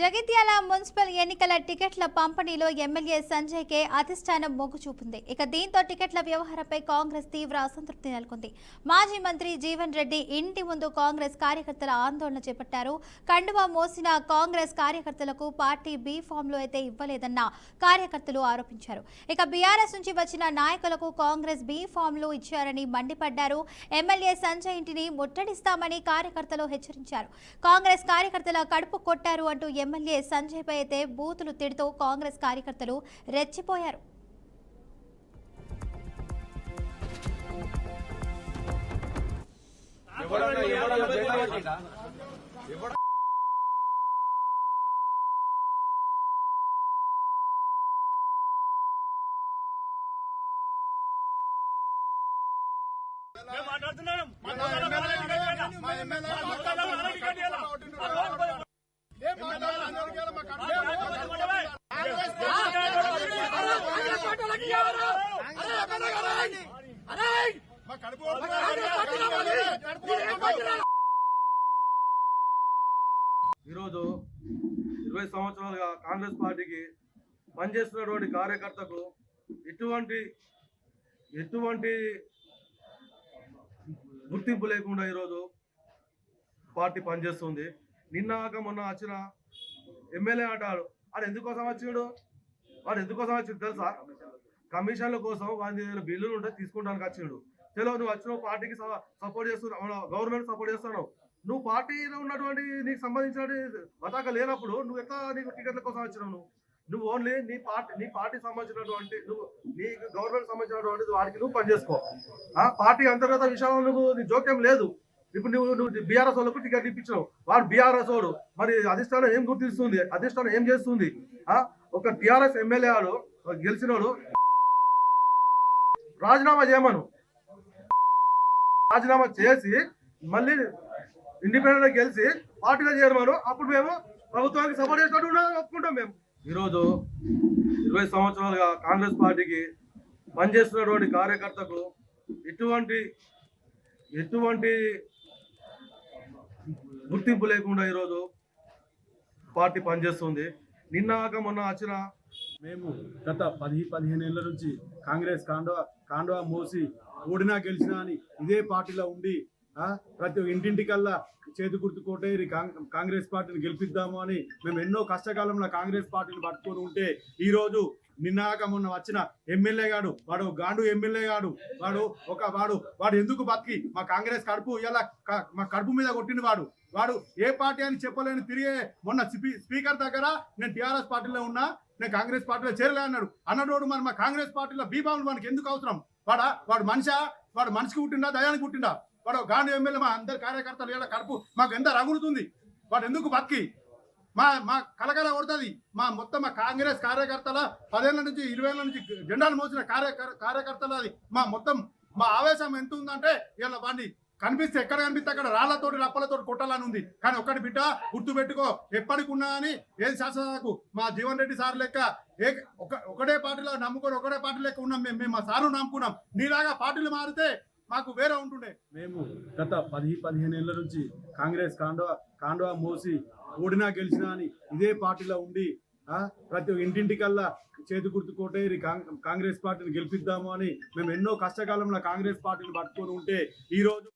Jagtial municipal ఎన్నికల టికెట్ల పంపిణీలో ఎమ్మెల్యే సంజయ్ కే అధిష్టానం మొగ్గు చూపింది. ఇక దీంతో టికెట్ల వ్యవహారంపై కాంగ్రెస్ తీవ్ర అసంతృప్తి నెలకొంది. మాజీ మంత్రి జీవన్ రెడ్డి ఇంటి ముందు కాంగ్రెస్ కార్యకర్తల ఆందోళన చేపట్టారు. కండువా మోసిన కాంగ్రెస్ కార్యకర్తలకు పార్టీ బి ఫామ్ లో అయితే ఇవ్వలేదన్న కార్యకర్తలు ఆరోపించారు. ఇక బీఆర్ఎస్ నుంచి వచ్చిన నాయకులకు కాంగ్రెస్ బి ఫామ్ లు ఇచ్చారని మండిపడ్డారు. ఎమ్మెల్యే సంజయ్ ఇంటిని ముట్టడిస్తామని కార్యకర్తలు హెచ్చరించారు. కాంగ్రెస్ కార్యకర్తల కడుపు కొట్టారు అంటూ ఎమ్మెల్యే సంజయ్ పై అయితే బూతులు తిడుతూ కాంగ్రెస్ కార్యకర్తలు రెచ్చిపోయారు. ఈరోజు 20 సంవత్సరాలుగా కాంగ్రెస్ పార్టీకి పనిచేస్తున్నటువంటి కార్యకర్తకు ఎటువంటి గుర్తింపు లేకుండా ఈరోజు పార్టీ పనిచేస్తుంది. నిన్నాక మొన్న వచ్చిన ఎమ్మెల్యే అంటాడు వాడు ఎందుకోసం వచ్చిండు తెలుసా? కమిషన్ల కోసం వాడి బిల్లులు ఉంటే తీసుకుంటానికి వచ్చిండు. చలో నువ్వు వచ్చిన పార్టీకి సపోర్ట్ చేస్తున్నావు, గవర్నమెంట్ సపోర్ట్ చేస్తున్నావు. నువ్వు పార్టీలో ఉన్నటువంటి నీకు సంబంధించిన పతాక లేనప్పుడు నువ్వు ఎట్లా నీకు టికెట్ల కోసం వచ్చినావు? నువ్వు ఓన్లీ నీ పార్టీ సంబంధించినటువంటి నీ గవర్నమెంట్ సంబంధించినటువంటి వారికి నువ్వు పనిచేసుకో. పార్టీ అంతర్గత విషయంలో నీ జోక్యం లేదు. ఇప్పుడు నువ్వు బీఆర్ఎస్ వాళ్ళకు టికెట్ ఇప్పించావు, వాడు బీఆర్ఎస్ వాడు. మరి అధిష్టానం ఏం గుర్తిస్తుంది? అధిష్టానం ఏం చేస్తుంది? ఒక టీఆర్ఎస్ ఎమ్మెల్యే గెలిచినోడు రాజీనామా చేయమను, రాజీనామా చేసి మళ్ళీ ఇండిపెండెంట్ గా గెలిచి పార్టీలో చేరమను. అప్పుడు మేము ప్రభుత్వానికి సపోర్ట్ చేసినట్టు ఒప్పుకుంటాం. మేము ఈరోజు 20 సంవత్సరాలుగా కాంగ్రెస్ పార్టీకి పనిచేస్తున్నటువంటి కార్యకర్తకు ఎటువంటి గుర్తింపు లేకుండా ఈరోజు పార్టీ పనిచేస్తుంది. నిన్నాక మొన్న వచ్చిన మేము గత 10-15 ఏళ్ల నుంచి కాంగ్రెస్ కాండవా మోసి ఓడినా గెలిచినా అని ఇదే పార్టీలో ఉండి ప్రతి ఇంటింటికల్లా చేతి గుర్తు కోటేరి కాంగ్రెస్ పార్టీని గెలిపిద్దాము అని మేము ఎన్నో కష్టకాలంలో కాంగ్రెస్ పార్టీని పట్టుకొని ఉంటే ఈరోజు నిన్నాక మొన్న వచ్చిన ఎమ్మెల్యే గాడు వాడు గాండు ఎమ్మెల్యే గాడు వాడు ఎందుకు బతికి మా కాంగ్రెస్ కడుపు ఇలా మా కడుపు మీద కొట్టిన వాడు ఏ పార్టీ అని చెప్పలేని తిరిగే మొన్న స్పీకర్ దగ్గర నేను టీఆర్ఎస్ పార్టీలో ఉన్నా, నేను కాంగ్రెస్ పార్టీలో చేరలే అన్నోడు మరి మా కాంగ్రెస్ పార్టీలో బీబాములు మనకి ఎందుకు అవసరం? వాడు మనిషికి పుట్టిండా దయానికి పుట్టిండా? వాడు గాంధీ ఎమ్మెల్యే మా అందరి కార్యకర్తలు ఇలా కడుపు మాకు ఎంత రగులుతుంది. వాడు ఎందుకు బతికి మా కలకల కొడుతుంది. మా కాంగ్రెస్ కార్యకర్తల 10 ఏళ్ల నుంచి 20 ఏళ్ల నుంచి జెండాలు మోసిన కార్యకర్తలు అది మా ఆవేశం ఎంత ఉందంటే ఇలా వాడిని కనిపిస్తే ఎక్కడ కనిపిస్తే అక్కడ రాళ్లతోటి రప్పలతోటి కొట్టాలని ఉంది. కానీ ఒక్కటి బిడ్డ గుర్తు పెట్టుకో, ఎప్పటికి ఉన్నా అని ఏది శాసనకు మా జీవన్ రెడ్డి సార్ లెక్క ఒకటే పార్టీలో నమ్ముకొని ఒకటే పార్టీ లెక్క ఉన్నాం. మేము మా సారు నమ్ముకున్నాం. నీలాగా పార్టీలు మారితే మాకు వేరే ఉంటుండే. మేము గత 10-15 ఏళ్ల నుంచి కాంగ్రెస్ కాండవా మోసి ఓడినా గెలిచినా అని ఇదే పార్టీలో ఉండి ప్రతి ఇంటింటికల్లా చేతి గుర్తు కోటేరి కాంగ్రెస్ పార్టీని గెలిపిద్దాము అని మేము ఎన్నో కష్టకాలంలో కాంగ్రెస్ పార్టీని పట్టుకొని ఉంటే ఈరోజు